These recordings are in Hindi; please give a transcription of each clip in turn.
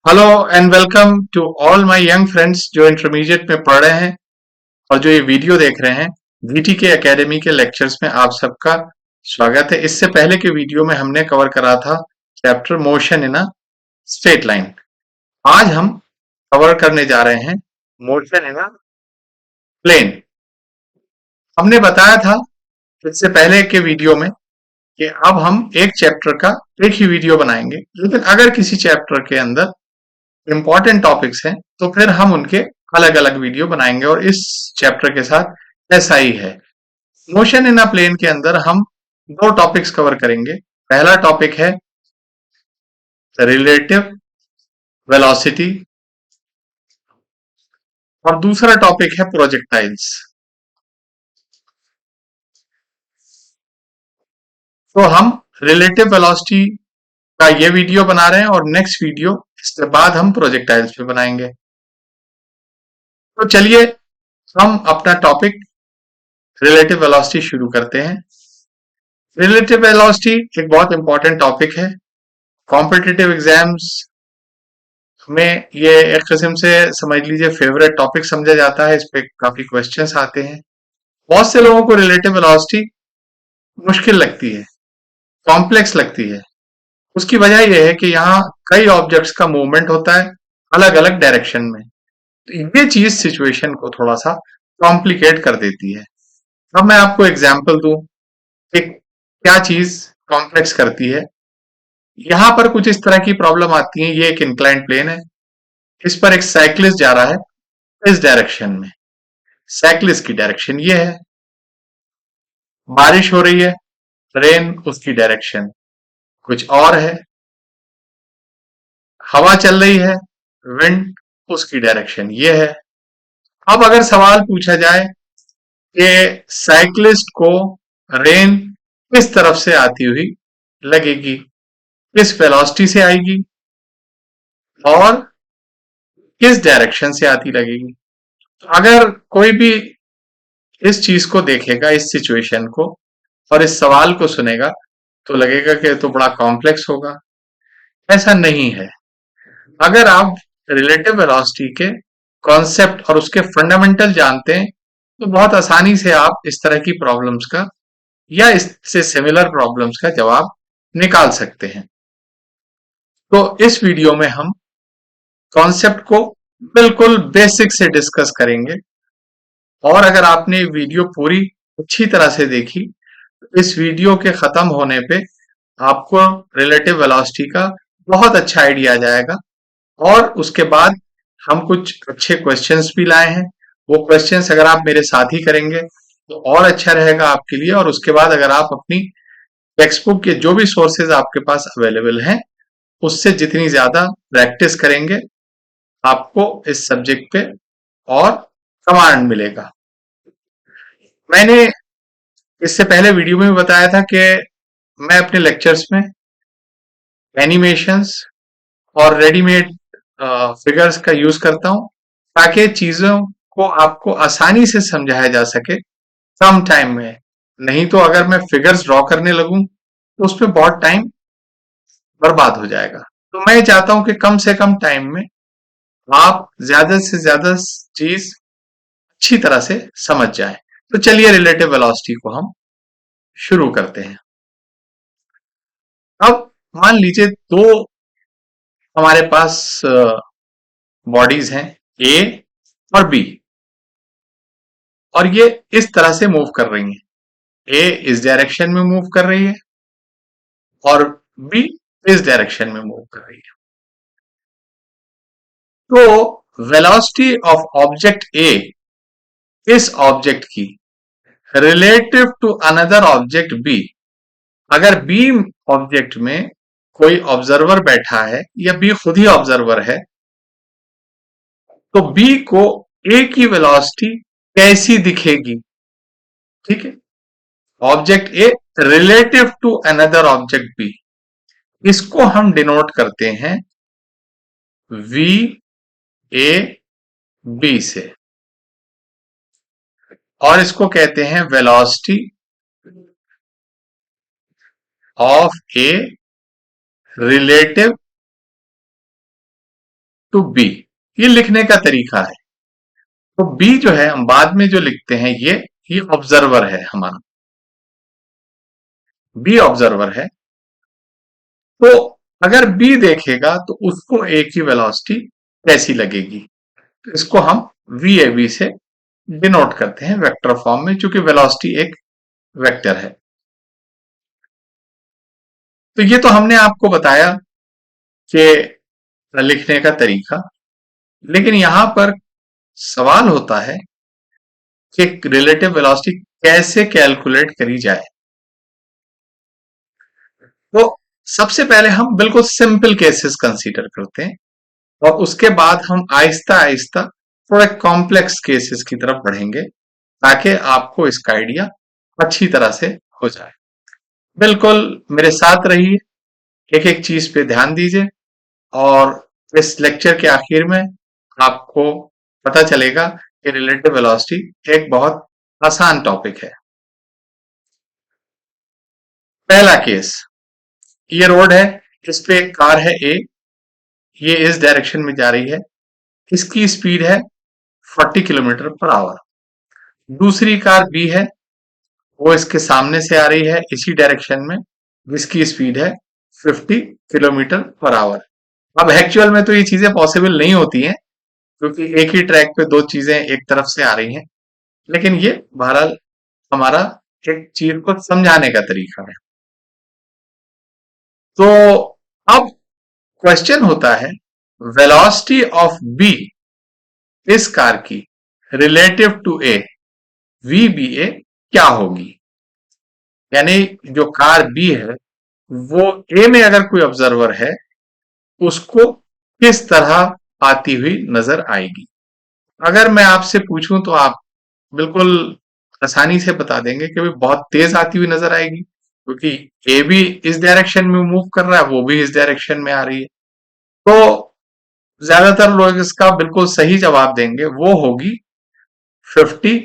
Hello and welcome to all my young friends जो इंटरमीडिएट में पढ़ रहे हैं और जो ये वीडियो देख रहे हैं। VTK एकेडमी के लेक्चर्स में आप सबका स्वागत है। इससे पहले के वीडियो में हमने कवर करा था chapter motion in a straight line. आज हम कवर करने जा रहे हैं मोशन इन अ प्लेन। हमने बताया था इससे पहले के वीडियो में कि अब हम एक चैप्टर का एक ही वीडियो बनाएंगे, लेकिन अगर किसी चैप्टर के अंदर इंपॉर्टेंट टॉपिक्स हैं तो फिर हम उनके अलग अलग वीडियो बनाएंगे, और इस चैप्टर के साथ ऐसा ही है। मोशन इन अ प्लेन के अंदर हम दो टॉपिक्स कवर करेंगे। पहला टॉपिक है रिलेटिव वेलोसिटी और दूसरा टॉपिक है प्रोजेक्टाइल्स। तो हम रिलेटिव वेलोसिटी का ये वीडियो बना रहे हैं और नेक्स्ट वीडियो इसके बाद हम प्रोजेक्टाइल्स पे बनाएंगे। तो चलिए हम अपना टॉपिक रिलेटिव वेलोसिटी शुरू करते हैं। रिलेटिव वेलोसिटी एक बहुत इंपॉर्टेंट टॉपिक है। कॉम्पिटिटिव एग्जाम्स में ये एक किस्म से समझ लीजिए फेवरेट टॉपिक समझा जाता है। इस पे काफी क्वेश्चंस आते हैं। बहुत से लोगों को रिलेटिव वेलोसिटी मुश्किल लगती है, कॉम्प्लेक्स लगती है। उसकी वजह यह है कि यहाँ कई ऑब्जेक्ट्स का मूवमेंट होता है अलग अलग डायरेक्शन में। तो ये चीज सिचुएशन को थोड़ा सा कॉम्प्लिकेट कर देती है। अब मैं आपको एग्जाम्पल दूं कि क्या चीज कॉम्प्लेक्स करती है। यहाँ पर कुछ इस तरह की प्रॉब्लम आती है। ये एक इंक्लाइंड प्लेन है, इस पर एक साइक्लिस्ट जा रहा है इस डायरेक्शन में। साइक्लिस्ट की डायरेक्शन ये है। बारिश हो रही है, रेन, उसकी डायरेक्शन कुछ और है। हवा चल रही है, विंड, उसकी डायरेक्शन ये है। अब अगर सवाल पूछा जाए कि साइक्लिस्ट को रेन किस तरफ से आती हुई लगेगी, किस वेलोसिटी से आएगी और किस डायरेक्शन से आती लगेगी, तो अगर कोई भी इस चीज को देखेगा, इस सिचुएशन को और इस सवाल को सुनेगा, तो लगेगा कि तो बड़ा कॉम्प्लेक्स होगा। ऐसा नहीं है। अगर आप रिलेटिव वेलोसिटी के कॉन्सेप्ट और उसके फंडामेंटल जानते हैं तो बहुत आसानी से आप इस तरह की प्रॉब्लम्स का या इससे सिमिलर प्रॉब्लम्स का जवाब निकाल सकते हैं। तो इस वीडियो में हम कॉन्सेप्ट को बिल्कुल बेसिक से डिस्कस करेंगे, और अगर आपने वीडियो पूरी अच्छी तरह से देखी तो इस वीडियो के खत्म होने पे आपको रिलेटिव वेलोसिटी का बहुत अच्छा आइडिया आ जाएगा। और उसके बाद हम कुछ अच्छे क्वेश्चंस भी लाए हैं। वो क्वेश्चंस अगर आप मेरे साथ ही करेंगे तो और अच्छा रहेगा आपके लिए। और उसके बाद अगर आप अपनी टेक्स्ट बुक के जो भी सोर्सेज आपके पास अवेलेबल हैं उससे जितनी ज्यादा प्रैक्टिस करेंगे, आपको इस सब्जेक्ट पे और कमांड मिलेगा। मैंने इससे पहले वीडियो में भी बताया था कि मैं अपने लेक्चर्स में एनिमेशंस और रेडीमेड फिगर्स का यूज करता हूं ताकि चीजों को आपको आसानी से समझाया जा सके कम टाइम में। नहीं तो अगर मैं फिगर्स ड्रॉ करने लगूं तो उसमें बहुत टाइम बर्बाद हो जाएगा। तो मैं चाहता हूं कि कम से कम टाइम में आप ज्यादा से ज्यादा चीज अच्छी तरह से समझ जाएं। तो चलिए रिलेटिव वेलोसिटी को हम शुरू करते हैं। अब मान लीजिए दो हमारे पास बॉडीज हैं, ए और बी, और ये इस तरह से मूव कर रही हैं। ए इस डायरेक्शन में मूव कर रही है और बी इस डायरेक्शन में मूव कर रही है। तो वेलोसिटी ऑफ ऑब्जेक्ट ए इस ऑब्जेक्ट की relative to another object B, अगर बी ऑब्जेक्ट में कोई ऑब्जर्वर बैठा है या बी खुद ही ऑब्जर्वर है, तो बी को ए की वेलोसिटी कैसी दिखेगी। ठीक है, object A relative to another object B, इसको हम डिनोट करते हैं वी ए बी से, और इसको कहते हैं velocity of A relative to B, ये लिखने का तरीका है। तो बी जो है हम बाद में जो लिखते हैं, ये ऑब्जर्वर है हमारा, बी ऑब्जर्वर है। तो अगर बी देखेगा तो उसको ए की वेलोसिटी कैसी लगेगी, तो इसको हम वी ए बी से डिनोट करते हैं वेक्टर फॉर्म में, क्योंकि वेलोसिटी एक वेक्टर है। तो ये तो हमने आपको बताया कि लिखने का तरीका, लेकिन यहां पर सवाल होता है कि रिलेटिव वेलोसिटी कैसे कैलकुलेट करी जाए। तो सबसे पहले हम बिल्कुल सिंपल केसेस कंसीडर करते हैं, और उसके बाद हम आहिस्ता आहिस्ता थोड़े कॉम्प्लेक्स केसेस की तरफ बढ़ेंगे, ताकि आपको इसका आइडिया अच्छी तरह से हो जाए। बिल्कुल मेरे साथ रहिए, एक एक चीज पे ध्यान दीजिए, और इस लेक्चर के आखिर में आपको पता चलेगा कि रिलेटिव वेलोसिटी एक बहुत आसान टॉपिक है। पहला केस, ये रोड है, इस पे एक कार है ए, ये इस डायरेक्शन में जा रही है, इसकी स्पीड है 40 किलोमीटर पर आवर। दूसरी कार बी है, वो इसके सामने से आ रही है इसी डायरेक्शन में, जिसकी स्पीड है 50 किलोमीटर पर आवर। अब एक्चुअल में तो ये चीजें पॉसिबल नहीं होती हैं, क्योंकि एक ही ट्रैक पे दो चीजें एक तरफ से आ रही हैं, लेकिन ये बहरहाल हमारा एक चीज को समझाने का तरीका है। तो अब क्वेश्चन होता है, वेलोसिटी ऑफ बी, इस कार की relative to A, V B A क्या होगी। यानी जो कार बी है, वो ए में अगर कोई ऑब्जर्वर है, उसको किस तरह आती हुई नजर आएगी। अगर मैं आपसे पूछूं तो आप बिल्कुल आसानी से बता देंगे कि भाई बहुत तेज आती हुई नजर आएगी, क्योंकि ए भी इस डायरेक्शन में मूव कर रहा है, वो भी इस डायरेक्शन में आ रही है। तो ज्यादातर लोग इसका बिल्कुल सही जवाब देंगे, वो होगी 50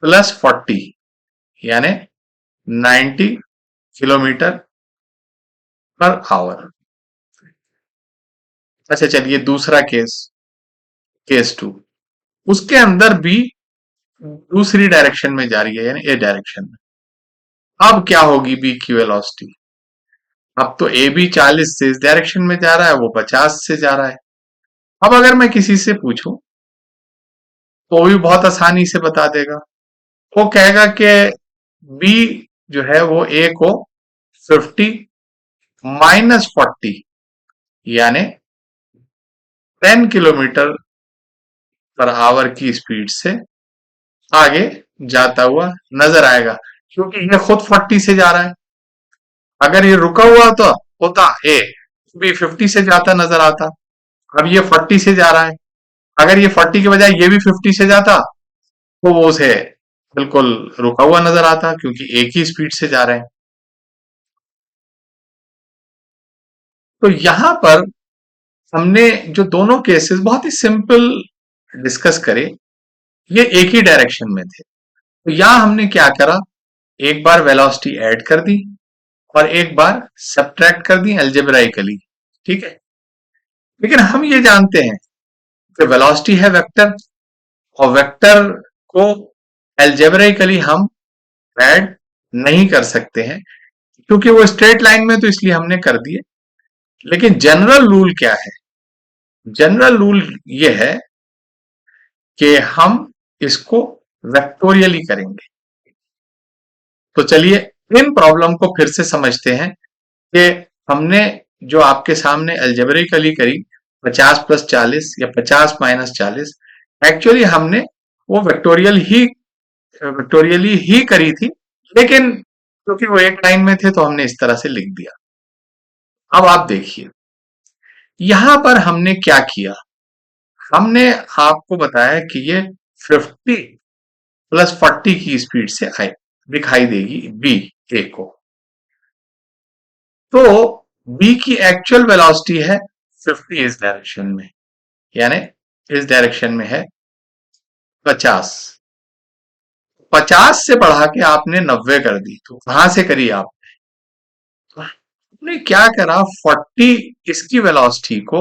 प्लस 40, यानी 90 किलोमीटर पर आवर। अच्छा चलिए दूसरा केस, केस टू, उसके अंदर भी दूसरी डायरेक्शन में जा रही है, यानी ए डायरेक्शन में। अब क्या होगी बी की वेलोसिटी। अब तो ए भी 40 से इस डायरेक्शन में जा रहा है, वो 50 से जा रहा है। अब अगर मैं किसी से पूछूं तो वो भी बहुत आसानी से बता देगा, वो कहेगा कि बी जो है वो ए को 50 माइनस 40, यानी 10 किलोमीटर पर आवर की स्पीड से आगे जाता हुआ नजर आएगा, क्योंकि ये खुद 40 से जा रहा है। अगर ये रुका हुआ तो होता ए भी 50 से जाता नजर आता, अब ये 40 से जा रहा है। अगर ये 40 के बजाय ये भी 50 से जाता, तो वो उसे बिल्कुल रुका हुआ नजर आता, क्योंकि एक ही स्पीड से जा रहे हैं। तो यहां पर हमने जो दोनों केसेस बहुत ही सिंपल डिस्कस करे, ये एक ही डायरेक्शन में थे। तो यहां हमने क्या करा, एक बार वेलोसिटी ऐड कर दी और एक बार सब्ट्रैक्ट कर दी अलजेब्राइकली, ठीक है। लेकिन हम ये जानते हैं कि वेलोसिटी है वेक्टर, और वेक्टर को अलजेब्राइकली हम ऐड नहीं कर सकते हैं, क्योंकि वो स्ट्रेट लाइन में, तो इसलिए हमने कर दिए। लेकिन जनरल रूल क्या है, जनरल रूल ये है कि हम इसको वेक्टोरियली करेंगे। तो चलिए इन प्रॉब्लम को फिर से समझते हैं कि हमने जो आपके सामने अलजेब्रिकली करी 50 प्लस 40 या 50 माइनस 40, एक्चुअली हमने वो वेक्टोरियली ही करी थी, लेकिन क्योंकि वो एक लाइन में थे तो हमने इस तरह से लिख दिया। अब आप देखिए यहां पर हमने क्या किया, हमने आपको बताया कि ये 50 प्लस 40 की स्पीड से आए दिखाई देगी बी ए को। तो बी की एक्चुअल वेलोसिटी है 50 इस डायरेक्शन में, यानी इस डायरेक्शन में है 50। 50 से बढ़ा के आपने 90 कर दी, तो कहां से करी आपने क्या करा, 40 इसकी वेलोसिटी को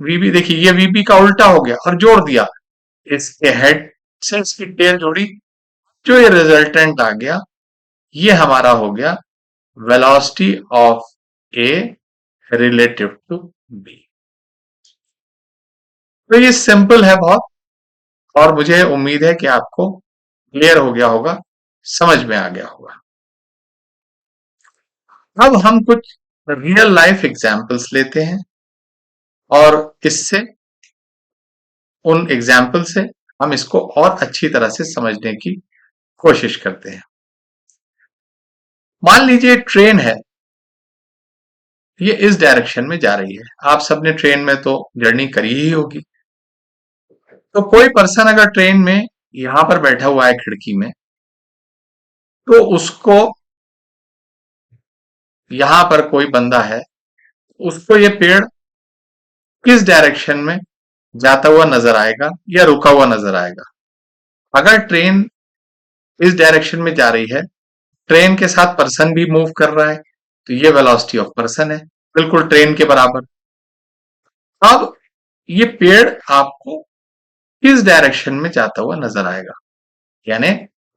वीबी देखिए, ये वीबी का उल्टा हो गया और जोड़ दिया, इसके हेड से इसकी टेल जोड़ी, जो ये रिजल्टेंट आ गया, ये हमारा हो गया velocity of A relative to B. तो ये सिंपल है बहुत, और मुझे उम्मीद है कि आपको क्लियर हो गया होगा, समझ में आ गया होगा। अब हम कुछ रियल लाइफ एग्जांपल्स लेते हैं और इससे, उन एग्जाम्पल से हम इसको और अच्छी तरह से समझने की कोशिश करते हैं। मान लीजिए ट्रेन है, ये इस डायरेक्शन में जा रही है। आप सबने ट्रेन में तो जर्नी करी ही होगी। तो कोई पर्सन अगर ट्रेन में यहां पर बैठा हुआ है खिड़की में, तो उसको, यहां पर कोई बंदा है, उसको ये पेड़ किस डायरेक्शन में जाता हुआ नजर आएगा या रुका हुआ नजर आएगा? अगर ट्रेन इस डायरेक्शन में जा रही है, ट्रेन के साथ पर्सन भी मूव कर रहा है, तो ये वेलोसिटी ऑफ पर्सन है, बिल्कुल ट्रेन के बराबर। अब ये पेड़ आपको किस डायरेक्शन में जाता हुआ नजर आएगा, यानी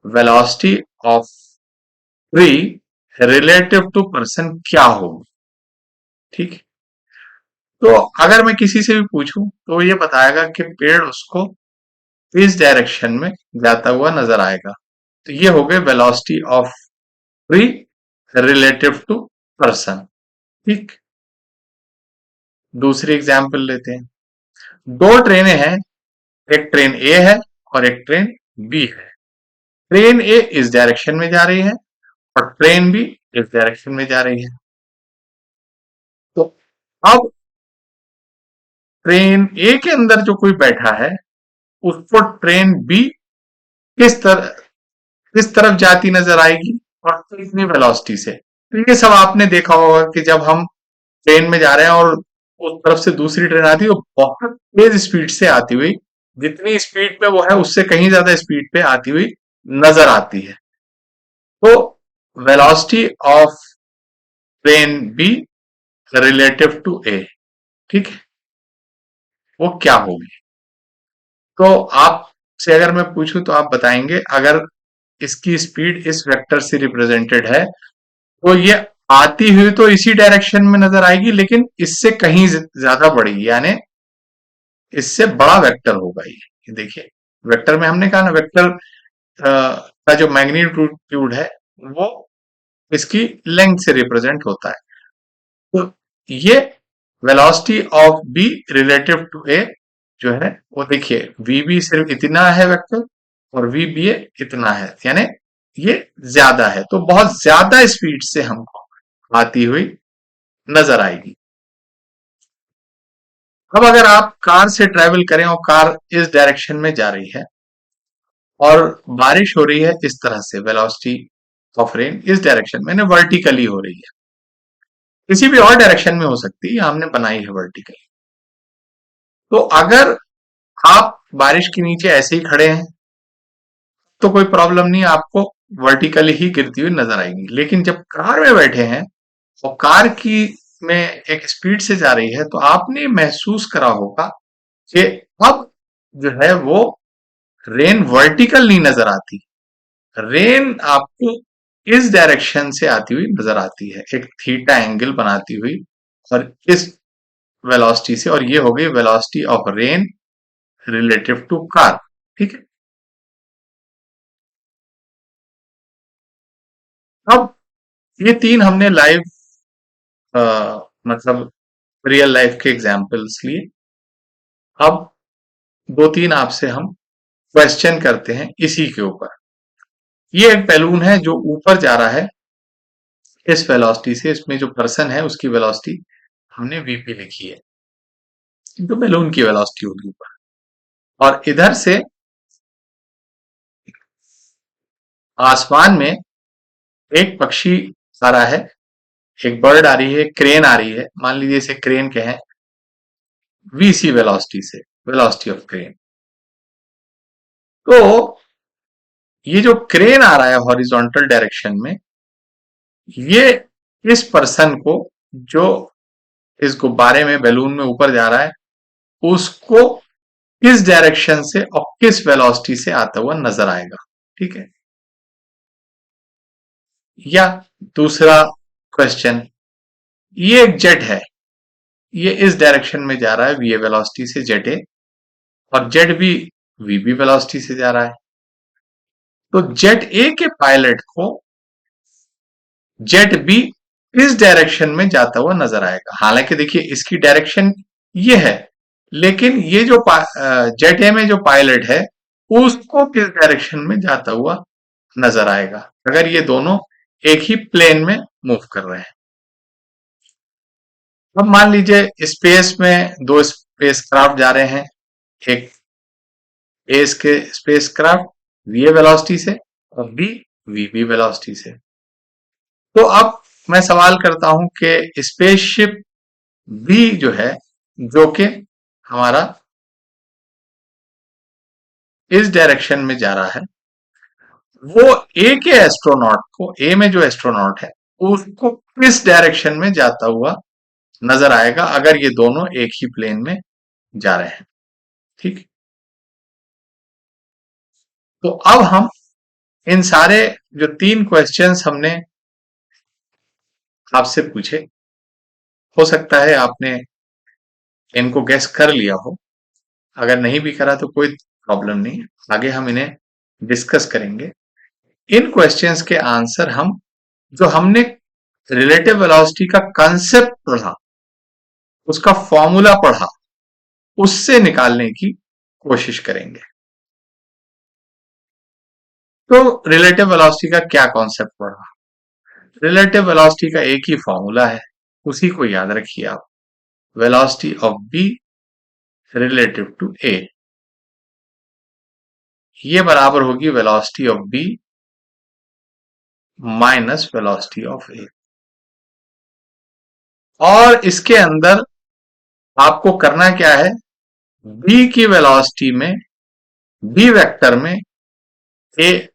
velocity of tree relative to person क्या होगी? ठीक है। तो अगर मैं किसी से भी पूछूं तो ये बताएगा कि पेड़ उसको इस डायरेक्शन में जाता हुआ नजर आएगा। तो ये हो गए velocity of tree relative to person. ठीक। दूसरी एग्जाम्पल लेते हैं। दो ट्रेनें हैं, एक ट्रेन ए है और एक ट्रेन बी है। ट्रेन ए इस डायरेक्शन में जा रही है और ट्रेन बी इस डायरेक्शन में जा रही है। तो अब ट्रेन ए के अंदर जो कोई बैठा है, उसको ट्रेन बी किस तरह, किस तरफ जाती नजर आएगी और कितनी वेलोसिटी से? तो ये सब आपने देखा होगा कि जब हम ट्रेन में जा रहे हैं और उस तरफ से दूसरी ट्रेन आती है, वो बहुत तेज स्पीड से आती हुई, जितनी स्पीड पे वो है उससे कहीं ज्यादा स्पीड पे आती हुई नजर आती है। तो velocity of train B relative to A, ठीक है, वो क्या होगी? तो आपसे अगर मैं पूछूं तो आप बताएंगे, अगर इसकी स्पीड इस वेक्टर से रिप्रेजेंटेड है, तो ये आती हुई तो इसी डायरेक्शन में नजर आएगी, लेकिन इससे कहीं ज्यादा बढ़ेगी, यानी इससे बड़ा वेक्टर होगा ये देखिए, वेक्टर में हमने कहा ना, वेक्टर का जो मैग्नीट्यूड है वो इसकी लेंथ से रिप्रेजेंट होता है। तो ये velocity of B relative to A जो है, वो देखिए वी बी सिर्फ इतना है वेक्टर और वी बी ए इतना है, यानी ये ज्यादा है, तो बहुत ज्यादा स्पीड से हमको आती हुई नजर आएगी। अब अगर आप कार से ट्रेवल करें और कार इस डायरेक्शन में जा रही है और बारिश हो रही है इस तरह से, वेलोसिटी ऑफ रेन इस डायरेक्शन में वर्टिकली हो रही है, किसी भी और डायरेक्शन में हो सकती है, हमने बनाई है वर्टिकली। तो अगर आप बारिश के नीचे ऐसे ही खड़े हैं तो कोई प्रॉब्लम नहीं, आपको वर्टिकली ही गिरती हुई नजर आएगी। लेकिन जब कार में बैठे हैं और कार की में एक स्पीड से जा रही है, तो आपने महसूस करा होगा कि अब जो है वो रेन वर्टिकल नहीं नजर आती, रेन आपको इस डायरेक्शन से आती हुई नजर आती है, एक थीटा एंगल बनाती हुई, और इस वेलोसिटी से, और ये हो गई velocity of rain relative to car. ठीक है। अब ये तीन हमने लाइव, मतलब रियल लाइफ के एग्जाम्पल्स लिए। अब दो तीन आपसे हम क्वेश्चन करते हैं इसी के ऊपर। ये एक बैलून है जो ऊपर जा रहा है इस वेलोसिटी से, इसमें जो पर्सन है उसकी वेलोसिटी हमने वीपी लिखी है, जो बैलून की वेलोसिटी होगी ऊपर। और इधर से आसमान में एक पक्षी आ रहा है, एक बर्ड आ रही है, क्रेन आ रही है, मान लीजिए इसे क्रेन कहें, वीसी वेलोसिटी से, वेलोसिटी ऑफ क्रेन। तो ये जो क्रेन आ रहा है हॉरिजॉन्टल डायरेक्शन में, ये इस पर्सन को, जो इस गुब्बारे में बैलून में ऊपर जा रहा है, उसको किस डायरेक्शन से और किस वेलोसिटी से आता हुआ नजर आएगा। ठीक है। या दूसरा क्वेश्चन, ये एक जेट है, ये इस डायरेक्शन में जा रहा है वी ए वेलोसिटी से जेट ए, और jet B v B velocity से जा रहा है। तो जेट ए के पायलट को जेट बी इस डायरेक्शन में जाता हुआ नजर आएगा। हालांकि देखिए इसकी डायरेक्शन ये है, लेकिन ये जो जेट ए में जो पायलट है उसको किस डायरेक्शन में जाता हुआ नजर आएगा अगर ये दोनों एक ही प्लेन में मूव कर रहे हैं। अब मान लीजिए स्पेस में दो स्पेसक्राफ्ट जा रहे हैं, एक ए के स्पेसक्राफ्ट वी ए वेलोसिटी से और बी वी बी वेलोसिटी से। तो अब मैं सवाल करता हूं कि स्पेसशिप बी जो है, जो कि हमारा इस डायरेक्शन में जा रहा है, वो ए के एस्ट्रोनॉट को, ए में जो एस्ट्रोनॉट है उसको किस डायरेक्शन में जाता हुआ नजर आएगा अगर ये दोनों एक ही प्लेन में जा रहे हैं। ठीक। तो अब हम इन सारे जो तीन क्वेश्चंस हमने आपसे पूछे, हो सकता है आपने इनको गेस कर लिया हो, अगर नहीं भी करा तो कोई प्रॉब्लम नहीं, आगे हम इन्हें डिस्कस करेंगे। इन क्वेश्चंस के आंसर हम जो हमने रिलेटिव वेलोसिटी का कंसेप्ट पढ़ा, उसका फॉर्मूला पढ़ा, उससे निकालने की कोशिश करेंगे। तो रिलेटिव वेलोसिटी का क्या कॉन्सेप्ट पढ़ा? रिलेटिव वेलोसिटी का एक ही फॉर्मूला है, उसी को याद रखिए आप। Velocity of B relative to A, ये बराबर होगी velocity of B minus velocity of A. और इसके अंदर आपको करना क्या है, बी की वेलोसिटी में, बी वेक्टर में ए,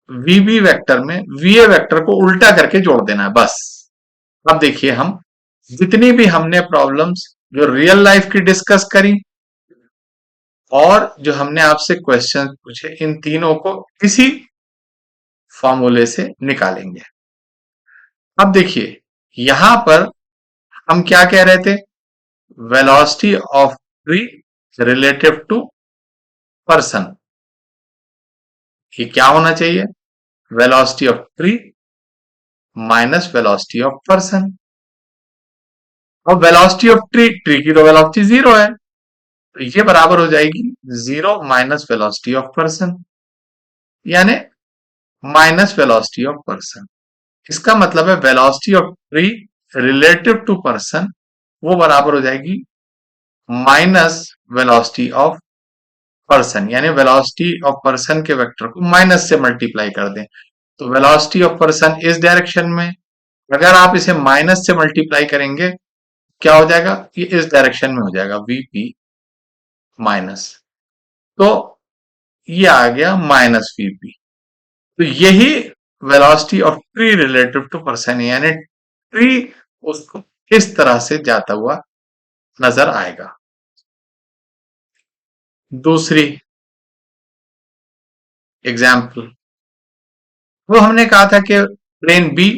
वी बी वेक्टर में वी ए वेक्टर को उल्टा करके जोड़ देना है बस। अब देखिए हम जितनी भी हमने प्रॉब्लम्स जो रियल लाइफ की डिस्कस करी और जो हमने आपसे क्वेश्चन पूछे, इन तीनों को इसी फॉर्मूले से निकालेंगे। अब देखिए यहां पर हम क्या कह रहे थे, velocity of tree relative to person, ये क्या होना चाहिए, velocity of tree minus velocity of person. और वेलोसिटी ऑफ ट्री, ट्री की तो वेलोसिटी जीरो है, तो ये बराबर हो जाएगी zero minus velocity of person, यानी माइनस वेलोसिटी ऑफ पर्सन। इसका मतलब है velocity of tree relative to person वो बराबर हो जाएगी माइनस वेलोसिटी ऑफ पर्सन, यानी वेलोसिटी ऑफ पर्सन के वेक्टर को माइनस से मल्टीप्लाई कर दें। तो वेलोसिटी ऑफ पर्सन इस डायरेक्शन में, अगर आप इसे माइनस से मल्टीप्लाई करेंगे क्या हो जाएगा, ये इस डायरेक्शन में हो जाएगा वीपी माइनस, तो ये आ गया माइनस वीपी। तो यही velocity of tree relative to person, यानी ट्री उसको इस तरह से जाता हुआ नजर आएगा। दूसरी एग्जाम्पल, वो हमने कहा था कि ट्रेन बी,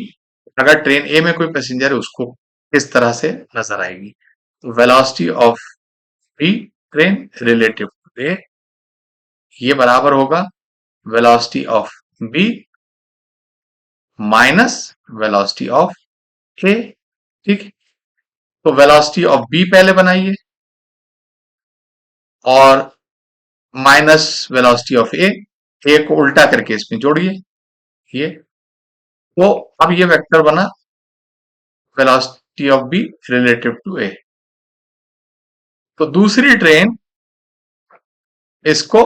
अगर ट्रेन ए में कोई पैसेंजर है उसको किस तरह से नजर आएगी। तो velocity of B train relative to A, ये बराबर होगा velocity of B minus velocity of A. ठीक। तो वेलोसिटी ऑफ बी पहले बनाइए और माइनस वेलोसिटी ऑफ ए को उल्टा करके इसमें जोड़िए, ये तो अब ये वेक्टर बना velocity of B relative to A. तो दूसरी ट्रेन इसको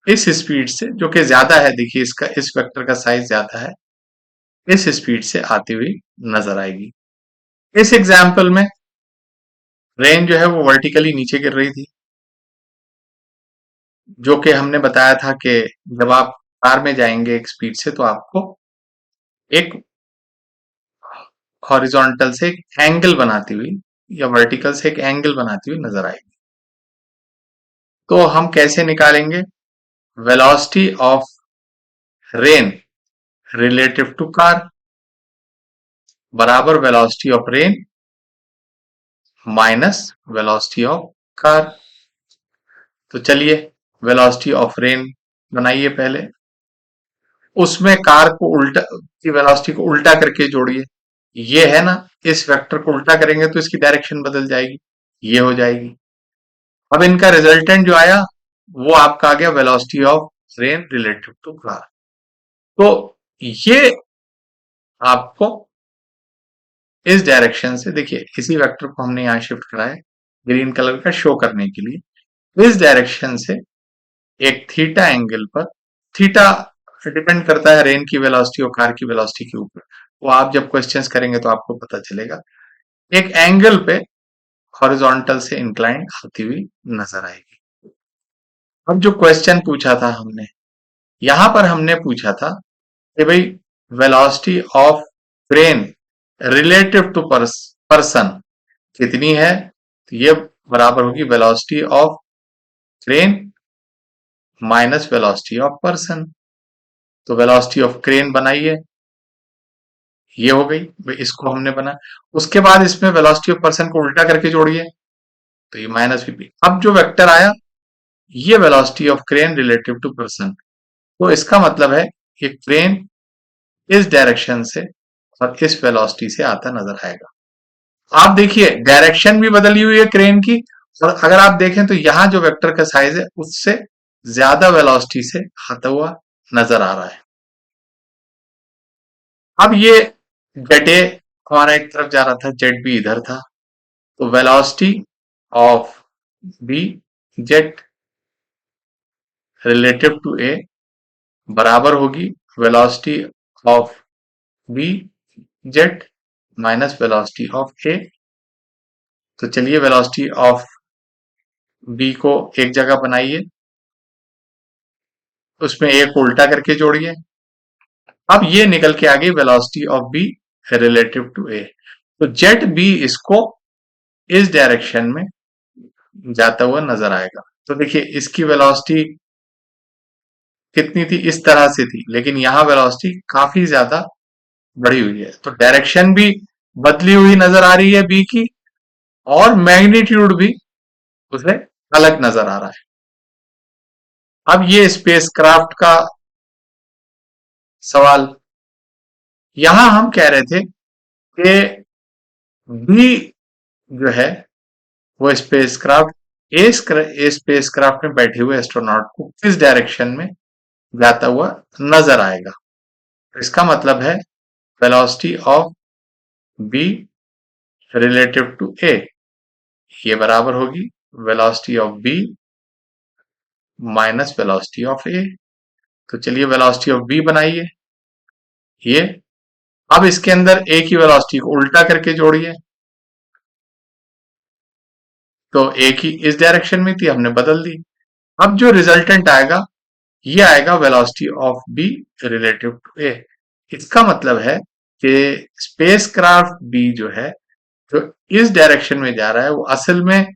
इस स्पीड से, जो कि ज्यादा है, देखिए इसका इस वेक्टर का साइज ज्यादा है, इस स्पीड से आती हुई नजर आएगी। इस एग्जाम्पल में ट्रेन जो है वो वर्टिकली नीचे गिर रही थी, जो कि हमने बताया था कि जब आप कार में जाएंगे एक स्पीड से तो आपको एक हॉरिजॉन्टल से एक एंगल बनाती हुई या वर्टिकल से एक एंगल बनाती हुई नजर आएगी। तो हम कैसे निकालेंगे? Velocity of rain relative to car बराबर velocity of rain minus velocity of car. तो चलिए वेलोसिटी ऑफ रेन बनाइए पहले, उसमें कार को उल्टा की वेलोसिटी को उल्टा करके जोड़िए। ये है ना, इस वेक्टर को उल्टा करेंगे तो इसकी डायरेक्शन बदल जाएगी, ये हो जाएगी। अब इनका रिजल्टेंट जो आया वो आपका आ गया velocity of rain relative to car. तो ये आपको इस डायरेक्शन से, देखिए इसी वेक्टर को हमने यहां शिफ्ट करा है ग्रीन कलर का शो करने के लिए, इस डायरेक्शन से एक थीटा एंगल पर, थीटा डिपेंड करता है रेन की वेलोसिटी और कार की वेलोसिटी के ऊपर, वो आप जब क्वेश्चंस करेंगे तो आपको पता चलेगा। एक एंगल पे हॉरिजॉन्टल से इंक्लाइन होती हुई नजर आएगी। अब जो क्वेश्चन पूछा था हमने, यहां पर हमने पूछा था कि भाई velocity of train relative to person कितनी है? तो ये बराबर होगी velocity of train minus velocity of person. तो वेलोसिटी ऑफ क्रेन बनाइए, ये हो गई भाई, इसको हमने बना। उसके बाद इसमें वेलोसिटी ऑफ पर्सन को उल्टा करके जोड़िए, तो ये माइनस वीपी। अब जो वेक्टर आया ये velocity of crane relative to person, तो इसका मतलब है कि क्रेन इस डायरेक्शन से और इस वेलोसिटी से आता नजर आएगा। आप देखिए डायरेक्शन भी बदली हुई है क्रेन की, और अगर आप देखें तो यहां जो वेक्टर का साइज है उससे ज्यादा वेलोसिटी से आता हुआ नजर आ रहा है। अब ये जेड ए हमारा एक तरफ जा रहा था, जेड बी इधर था, तो velocity of B jet relative to A बराबर होगी velocity of B jet minus velocity of A. तो चलिए वेलोसिटी ऑफ बी को एक जगह बनाइए, उसमें ए को उल्टा करके जोड़िए। अब ये निकल के आ गई velocity of B relative to A. तो जेट बी इसको इस डायरेक्शन में जाता हुआ नजर आएगा। तो देखिए इसकी वेलोसिटी कितनी थी, इस तरह से थी, लेकिन यहां वेलोसिटी काफी ज्यादा बढ़ी हुई है, तो डायरेक्शन भी बदली हुई नजर आ रही है बी की, और मैग्नीट्यूड भी उसे अलग नजर आ रहा है। अब ये स्पेसक्राफ्ट का सवाल, यहां हम कह रहे थे कि बी जो है वो स्पेसक्राफ्ट में बैठे हुए एस्ट्रोनॉट को किस डायरेक्शन में जाता हुआ नजर आएगा। इसका मतलब है velocity of B relative to A, ये बराबर होगी velocity of B minus velocity of A. तो चलिए वेलोसिटी ऑफ बी बनाइए, ये। अब इसके अंदर ए की वेलोसिटी को उल्टा करके जोड़िए, तो ए की इस डायरेक्शन में थी, हमने बदल दी। अब जो रिजल्टेंट आएगा ये आएगा velocity of B relative to A. इसका मतलब है कि स्पेसक्राफ्ट बी जो है, जो इस डायरेक्शन में जा रहा है, वो असल में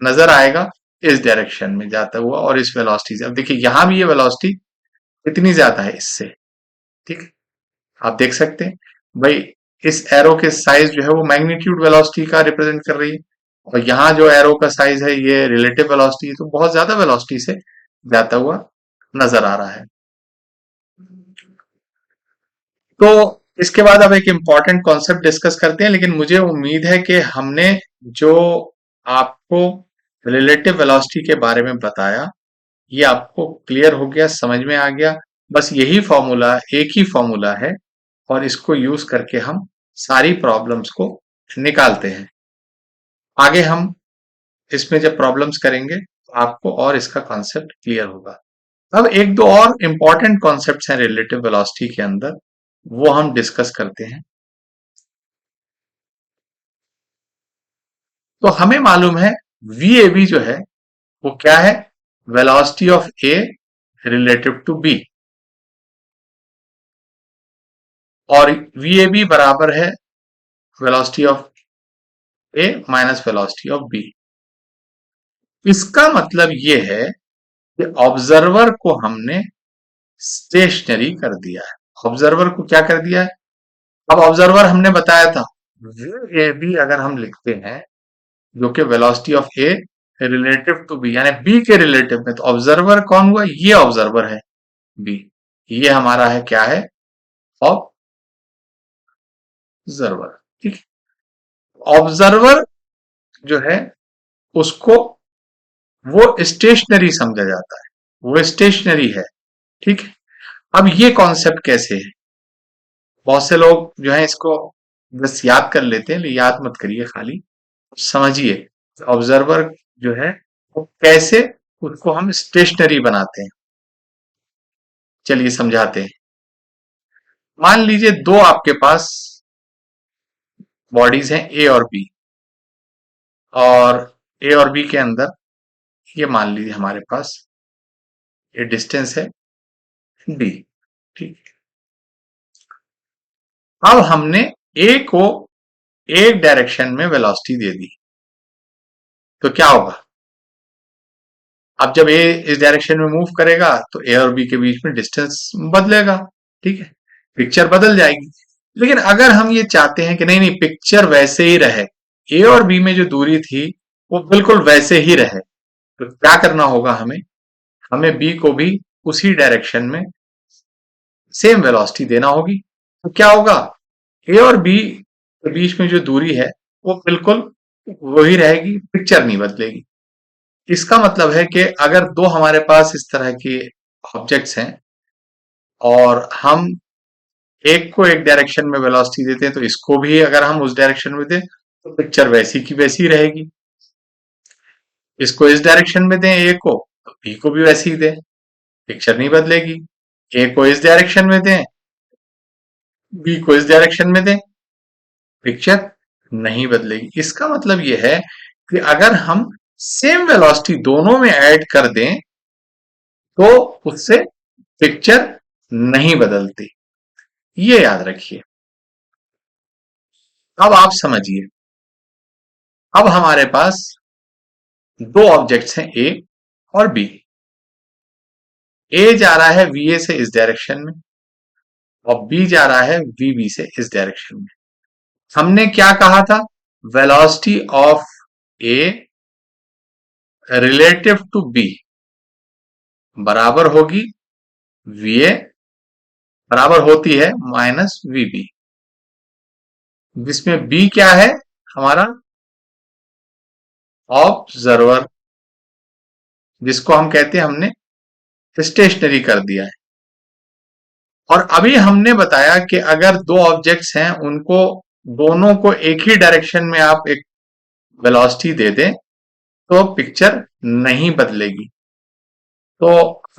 नजर आएगा इस डायरेक्शन में जाता हुआ और इस वेलोसिटी से। अब देखिए यहां भी ये वेलोसिटी कितनी ज्यादा है इससे, ठीक है, आप देख सकते हैं भाई, इस एरो के साइज जो है वो मैग्नीट्यूड वेलोसिटी का रिप्रेजेंट कर रही है, और यहाँ जो एरो का साइज है ये रिलेटिव वेलोसिटी है, तो बहुत ज्यादा वेलोसिटी से जाता हुआ नजर आ रहा है। तो इसके बाद अब एक इंपॉर्टेंट कॉन्सेप्ट डिस्कस करते हैं, लेकिन मुझे उम्मीद है कि हमने जो आपको रिलेटिव वेलोसिटी के बारे में बताया ये आपको क्लियर हो गया, समझ में आ गया। बस यही फॉर्मूला, एक ही फॉर्मूला है, और इसको यूज करके हम सारी प्रॉब्लम्स को निकालते हैं। आगे हम इसमें जब प्रॉब्लम्स करेंगे तो आपको और इसका कॉन्सेप्ट क्लियर होगा। अब एक दो और इंपॉर्टेंट कॉन्सेप्ट्स हैं रिलेटिव वेलोसिटी के अंदर, वो हम डिस्कस करते हैं। तो हमें मालूम है VAB जो है वो क्या है, velocity of A relative to B, और VAB बराबर है velocity of A minus velocity of B. इसका मतलब ये है कि ऑब्जर्वर को हमने स्टेशनरी कर दिया है। ऑब्जर्वर को क्या कर दिया है? अब ऑब्जर्वर हमने बताया था ए बी अगर हम लिखते हैं, जो कि velocity of A relative to B, यानी बी के रिलेटिव में, तो ऑब्जर्वर कौन हुआ? ये ऑब्जर्वर है बी। ये हमारा है, क्या है? ऑब्जर्वर। ठीक। ऑब्जर्वर जो है उसको वो स्टेशनरी समझा जाता है, वो स्टेशनरी है। ठीक है। अब ये कॉन्सेप्ट कैसे है? बहुत से लोग जो है इसको बस याद कर लेते हैं, लेकिन याद मत करिए, खाली समझिए ऑब्जर्वर जो है वो कैसे उसको हम स्टेशनरी बनाते हैं। चलिए समझाते हैं। मान लीजिए दो आपके पास बॉडीज हैं, ए और बी, और ए और बी के अंदर ये मान लीजिए हमारे पास ये डिस्टेंस है डी। ठीक। अब हमने ए को एक डायरेक्शन में वेलोसिटी दे दी, तो क्या होगा? अब जब ए इस डायरेक्शन में मूव करेगा तो ए और बी के बीच में डिस्टेंस बदलेगा। ठीक है, पिक्चर बदल जाएगी। लेकिन अगर हम ये चाहते हैं कि नहीं नहीं, पिक्चर वैसे ही रहे, ए और बी में जो दूरी थी वो बिल्कुल वैसे ही रहे, तो क्या करना होगा? हमें हमें बी को भी उसी डायरेक्शन में सेम वेलोसिटी देना होगी। तो क्या होगा? ए और बी के बीच में जो दूरी है वो बिल्कुल वही रहेगी, पिक्चर नहीं बदलेगी। इसका मतलब है कि अगर दो हमारे पास इस तरह के ऑब्जेक्ट्स हैं और हम एक को एक डायरेक्शन में वेलोसिटी देते हैं, तो इसको भी अगर हम उस डायरेक्शन में दें तो पिक्चर वैसी की वैसी रहेगी। इसको इस डायरेक्शन में दें ए को, तो बी को भी वैसी ही दें, पिक्चर नहीं बदलेगी। ए को इस डायरेक्शन में दें, बी को इस डायरेक्शन में दें, पिक्चर नहीं बदलेगी। इसका मतलब यह है कि अगर हम सेम वेलोसिटी दोनों में ऐड कर दें तो उससे पिक्चर नहीं बदलती। ये याद रखिए। अब आप समझिए। अब हमारे पास दो ऑब्जेक्ट्स हैं, ए और बी। ए जा रहा है वीए से इस डायरेक्शन में और बी जा रहा है वीबी से इस डायरेक्शन में। हमने क्या कहा था? Velocity of A relative to B बराबर होगी वीए, बराबर होती है माइनस वीबी, जिसमें बी क्या है? हमारा ऑब्जर्वर, जिसको हम कहते हैं हमने स्टेशनरी कर दिया है। और अभी हमने बताया कि अगर दो ऑब्जेक्ट्स हैं उनको दोनों को एक ही डायरेक्शन में आप एक वेलोसिटी दे दें तो पिक्चर नहीं बदलेगी। तो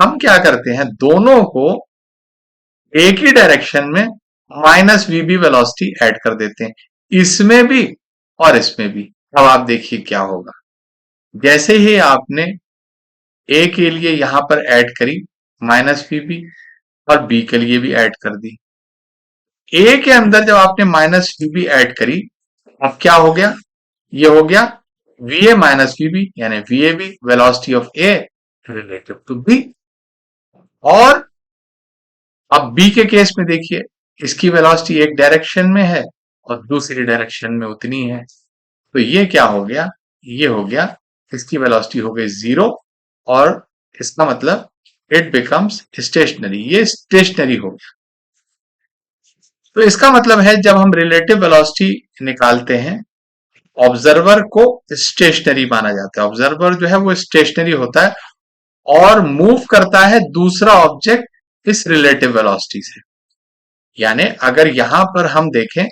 हम क्या करते हैं? दोनों को एक ही डायरेक्शन में माइनस वीबी वेलोसिटी ऐड कर देते हैं, इसमें भी और इसमें भी। अब आप देखिए क्या होगा। जैसे ही आपने ए के लिए यहां पर ऐड करी माइनस वीबी और बी के लिए भी ऐड कर दी, ए के अंदर जब आपने माइनस वीबी ऐड करी, अब क्या हो गया? ये हो गया वीए माइनस वीबी, यानी V A B velocity of A relative to B. और अब बी के केस में देखिए, इसकी वेलोसिटी एक डायरेक्शन में है और दूसरी डायरेक्शन में उतनी है, तो ये क्या हो गया? ये हो गया, इसकी वेलोसिटी हो गई 0 और इसका मतलब इट बिकम्स स्टेशनरी, ये स्टेशनरी हो गया। तो इसका मतलब है जब हम रिलेटिव वेलोसिटी निकालते हैं, ऑब्जर्वर को स्टेशनरी माना जाता है। ऑब्जर्वर जो है वो स्टेशनरी होता है और मूव करता है दूसरा ऑब्जेक्ट इस रिलेटिव वेलोसिटी से। यानी अगर यहां पर हम देखें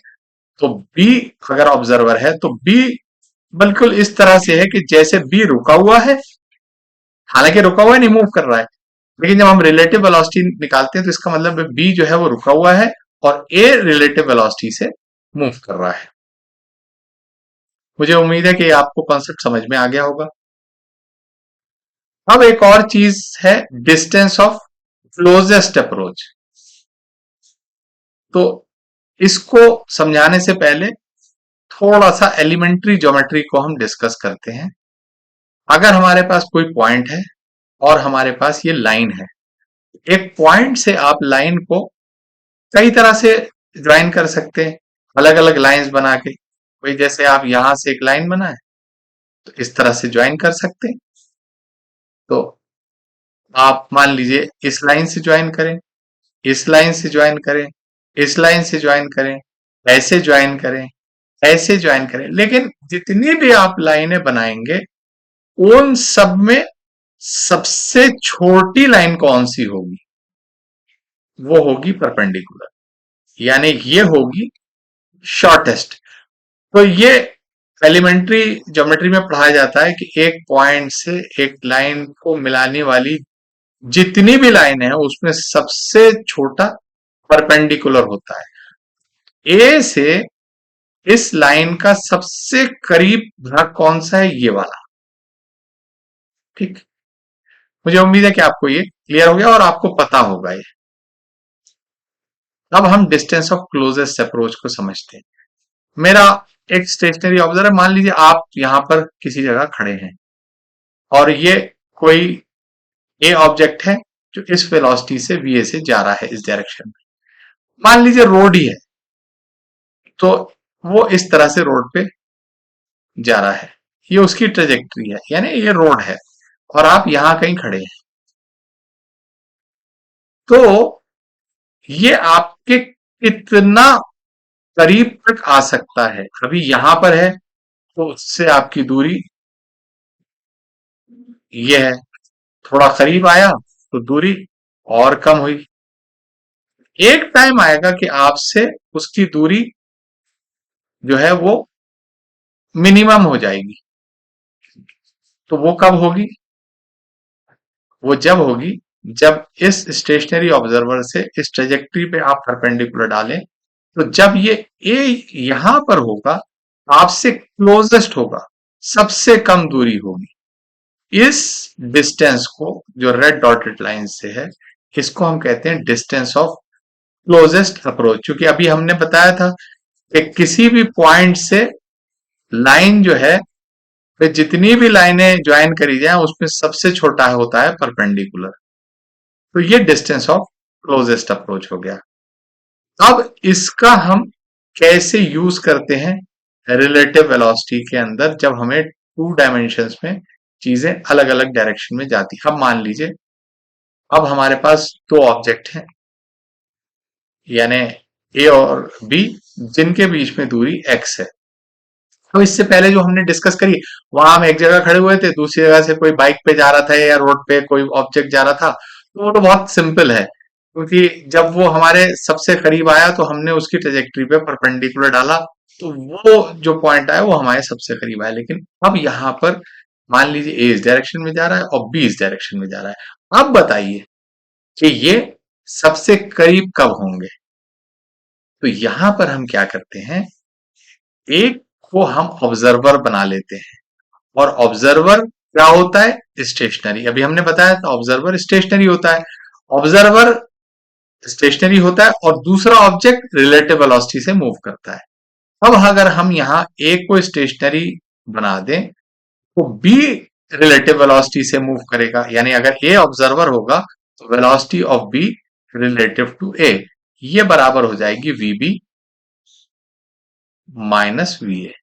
तो बी अगर ऑब्जर्वर है तो बी बिल्कुल इस तरह से है कि जैसे बी रुका हुआ है, हालांकि रुका हुआ नहीं, मूव कर रहा है, लेकिन जब हम रिलेटिव वेलोसिटी निकालते हैं तो इसका मतलब बी जो है वो रुका हुआ है और ए रिलेटिव वेलोसिटी से मूव कर रहा है। मुझे उम्मीद है कि आपको कॉन्सेप्ट समझ में आ गया होगा। अब एक और चीज है, डिस्टेंस ऑफ क्लोजेस्ट अप्रोच। तो इसको समझाने से पहले थोड़ा सा एलिमेंट्री ज्योमेट्री को हम डिस्कस करते हैं। अगर हमारे पास कोई पॉइंट है और हमारे पास ये लाइन है, एक पॉइंट से आप लाइन को कई तरह से ज्वाइन कर सकते हैं, अलग अलग लाइंस बना के। वही जैसे आप यहां से एक लाइन बनाए तो इस तरह से ज्वाइन कर सकते हैं। तो आप मान लीजिए इस लाइन से ज्वाइन करें, इस लाइन से ज्वाइन करें, इस लाइन से ज्वाइन करें, ऐसे ज्वाइन करें, ऐसे ज्वाइन करें, लेकिन जितनी भी आप लाइनें बनाएंगे उन सब में सबसे छोटी लाइन कौन सी होगी? वो होगी परपेंडिकुलर, यानी ये होगी शॉर्टेस्ट। तो ये एलिमेंट्री ज्योमेट्री में पढ़ाया जाता है कि एक पॉइंट से एक लाइन को मिलाने वाली जितनी भी लाइन है उसमें सबसे छोटा परपेंडिकुलर होता है। ए से इस लाइन का सबसे करीब भाग कौन सा है? ये वाला। ठीक, मुझे उम्मीद है कि आपको ये क्लियर हो गया और आपको पता होगा ये। अब हम डिस्टेंस ऑफ क्लोजेस्ट अप्रोच को समझते हैं। मेरा एक स्टेशनरी ऑब्जर्वर है, मान लीजिए आप यहां पर किसी जगह खड़े हैं और ये कोई ए ऑब्जेक्ट है जो इस वेलोसिटी से वीए से जा रहा है इस डायरेक्शन में। मान लीजिए रोड ही है, तो वो इस तरह से रोड पे जा रहा है, ये उसकी ट्रेजेक्ट्री है, यानी ये रोड है और आप यहां कहीं खड़े हैं। तो ये आपके कितना करीब तक आ सकता है? अभी यहां पर है तो उससे आपकी दूरी ये है, थोड़ा करीब आया तो दूरी और कम हुई। एक टाइम आएगा कि आपसे उसकी दूरी जो है वो मिनिमम हो जाएगी। तो वो कब होगी? वो जब होगी जब इस स्टेशनरी ऑब्जर्वर से इस ट्रेजेक्ट्री पे आप परपेंडिकुलर डालें, तो जब ये ए यहां पर होगा, आपसे क्लोजेस्ट होगा, सबसे कम दूरी होगी। इस डिस्टेंस को, जो रेड डॉटेड लाइन से है, इसको हम कहते हैं डिस्टेंस ऑफ क्लोजेस्ट अप्रोच। क्योंकि अभी हमने बताया था कि किसी भी पॉइंट से लाइन जो है, फिर जितनी भी लाइनें ज्वाइन करी जाए उसमें सबसे छोटा होता है परपेंडिकुलर। तो ये डिस्टेंस ऑफ क्लोजेस्ट अप्रोच हो गया। अब इसका हम कैसे यूज करते हैं रिलेटिव वेलोसिटी के अंदर, जब हमें टू डायमेंशंस में चीजें अलग अलग डायरेक्शन में जाती। अब मान लीजिए अब हमारे पास दो ऑब्जेक्ट हैं, यानी ए और बी, जिनके बीच में दूरी एक्स है। तो इससे पहले जो हमने डिस्कस करी, वहां हम एक जगह खड़े हुए थे, दूसरी जगह से कोई बाइक पे जा रहा था या रोड पे कोई ऑब्जेक्ट जा रहा था, तो वो तो बहुत सिंपल है, क्योंकि जब वो हमारे सबसे करीब आया तो हमने उसकी ट्रेजेक्ट्री पे परपेंडिकुलर डाला, तो वो जो पॉइंट आया वो हमारे सबसे करीब आया। लेकिन अब यहाँ पर मान लीजिए ए इस डायरेक्शन में जा रहा है और बी इस डायरेक्शन में जा रहा है। अब बताइए कि ये सबसे करीब कब होंगे? तो यहां पर हम क्या करते हैं, एक को हम ऑब्जर्वर बना लेते हैं। और ऑब्जर्वर क्या होता है? स्टेशनरी। अभी हमने बताया था ऑब्जर्वर स्टेशनरी होता है। ऑब्जर्वर स्टेशनरी होता है और दूसरा ऑब्जेक्ट रिलेटिव वेलोसिटी से मूव करता है। अब अगर हम यहाँ ए को स्टेशनरी बना दें तो बी रिलेटिव वेलोसिटी से मूव करेगा, यानी अगर ए ऑब्जर्वर होगा तो velocity of B relative to A, ये बराबर हो जाएगी वी बी माइनस वी ए।